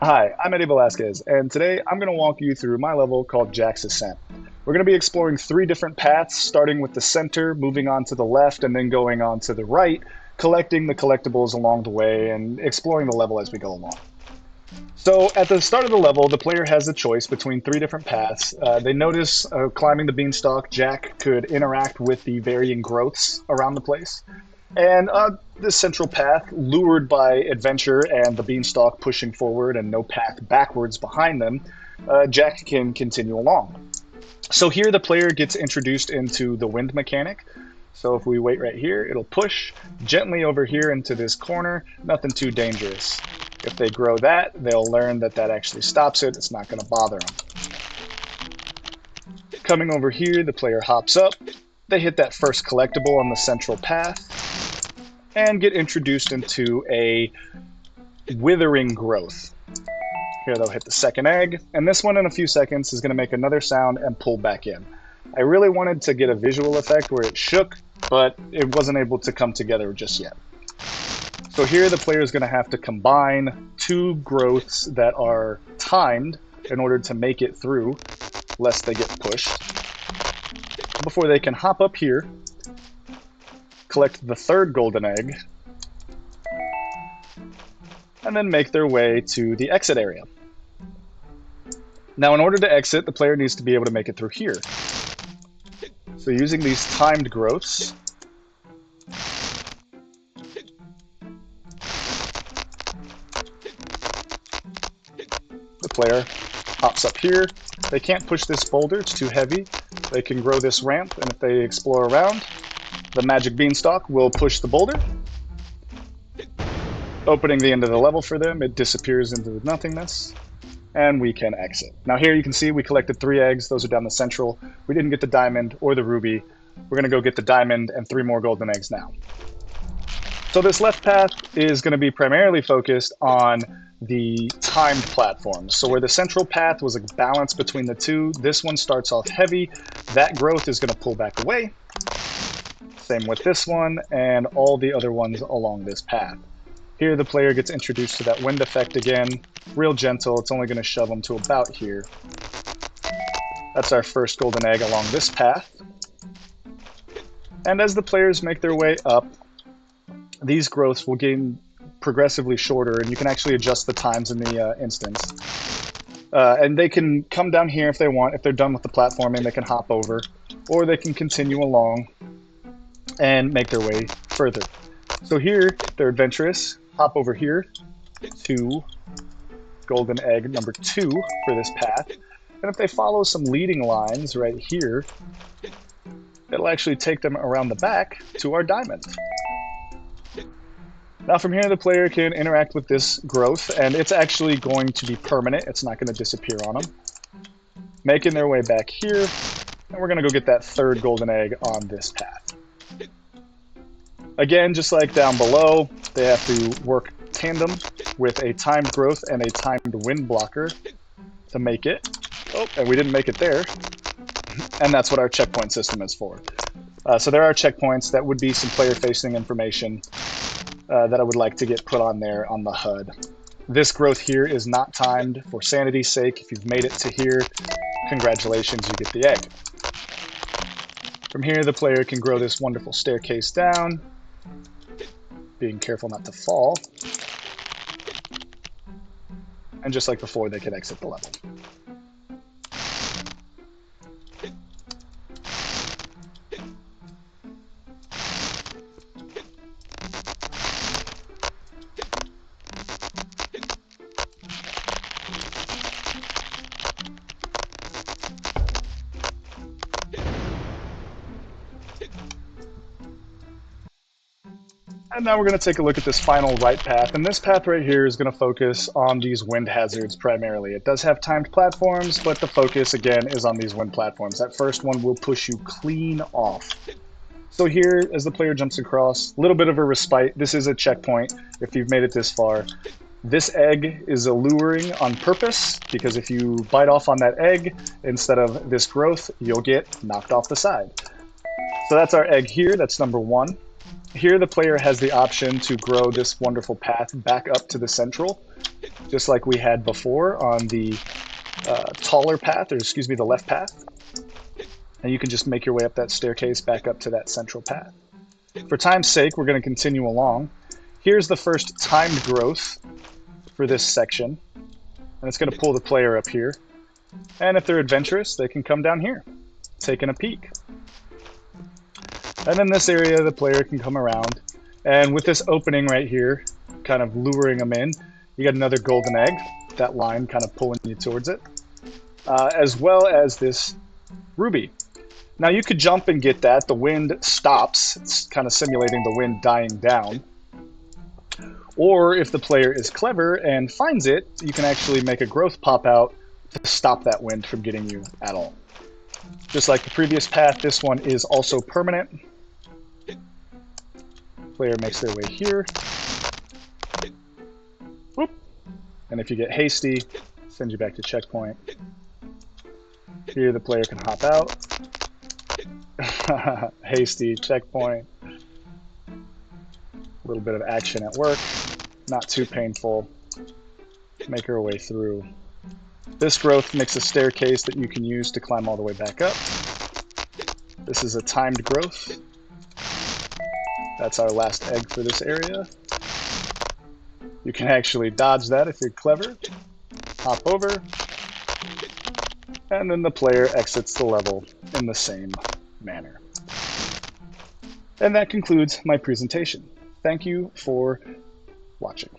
Hi, I'm Eddie Velasquez, and today I'm going to walk you through my level called Jack's Ascent. We're going to be exploring three different paths, starting with the center, moving on to the left, and then going on to the right, collecting the collectibles along the way and exploring the level as we go along. So at the start of the level, the player has a choice between three different paths. They notice climbing the beanstalk, Jack could interact with the varying growths around the place. And this central path, lured by adventure and the beanstalk pushing forward and no path backwards behind them, Jack can continue along. So here the player gets introduced into the wind mechanic. So if we wait right here, it'll push gently over here into this corner, nothing too dangerous. If they grow that, they'll learn that that actually stops it. It's not going to bother them. Coming over here, the player hops up. They hit that first collectible on the central path and get introduced into a withering growth. Here they'll hit the second egg, and this one in a few seconds is going to make another sound and pull back in. I really wanted to get a visual effect where it shook, but it wasn't able to come together just yet. So here the player is going to have to combine two growths that are timed in order to make it through, lest they get pushed, before they can hop up here, collect the third golden egg, and then make their way to the exit area. Now, in order to exit, the player needs to be able to make it through here. So using these timed growths, the player hops up here. They can't push this boulder, it's too heavy. They can grow this ramp, and if they explore around, the magic beanstalk will push the boulder, opening the end of the level for them. It disappears into nothingness, and we can exit. Now here you can see we collected 3 eggs. Those are down the central. We didn't get the diamond or the ruby. We're going to go get the diamond and 3 more golden eggs now. So this left path is going to be primarily focused on the timed platforms. So where the central path was a balance between the two, this one starts off heavy. That growth is going to pull back away. Same with this one and all the other ones along this path. Here the player gets introduced to that wind effect again. Real gentle, it's only going to shove them to about here. That's our first golden egg along this path. And as the players make their way up, these growths will gain progressively shorter, and you can actually adjust the times in the instance. And they can come down here if they want. If they're done with the platforming, they can hop over, or they can continue along and make their way further. So here, they're adventurous. Hop over here to golden egg number 2 for this path. And if they follow some leading lines right here, it'll actually take them around the back to our diamond. Now from here, the player can interact with this growth, and it's actually going to be permanent. It's not going to disappear on them. Making their way back here, and we're going to go get that third golden egg on this path. Again, just like down below, they have to work tandem with a timed growth and a timed wind blocker to make it. Oh, and we didn't make it there. And that's what our checkpoint system is for. So there are checkpoints that would be some player-facing information that I would like to get put on there on the HUD. This growth here is not timed for sanity's sake. If you've made it to here, congratulations, you get the egg. From here, the player can grow this wonderful staircase down, being careful not to fall. And just like before, they can exit the level. And now we're going to take a look at this final right path. And this path right here is going to focus on these wind hazards primarily. It does have timed platforms, but the focus, again, is on these wind platforms. That first one will push you clean off. So here, as the player jumps across, a little bit of a respite. This is a checkpoint if you've made it this far. This egg is alluring on purpose, because if you bite off on that egg instead of this growth, you'll get knocked off the side. So that's our egg here. That's number 1. Here the player has the option to grow this wonderful path back up to the central. just like we had before on the taller path, or excuse me, the left path. And you can just make your way up that staircase back up to that central path. For time's sake, we're going to continue along. Here's the first timed growth for this section, and it's going to pull the player up here. And if they're adventurous, they can come down here, taking a peek. And in this area, the player can come around. And with this opening right here, kind of luring them in, you get another golden egg, that line kind of pulling you towards it, as well as this ruby. Now you could jump and get that. The wind stops. It's kind of simulating the wind dying down. Or if the player is clever and finds it, you can actually make a growth pop out to stop that wind from getting you at all. Just like the previous path, this one is also permanent. Player makes their way here. Whoop. And if you get hasty, send you back to checkpoint. Here the player can hop out. Hasty, checkpoint. A little bit of action at work. Not too painful. Make our way through. This growth makes a staircase that you can use to climb all the way back up. This is a timed growth. That's our last egg for this area. You can actually dodge that if you're clever. Hop over. And then the player exits the level in the same manner. And that concludes my presentation. Thank you for watching.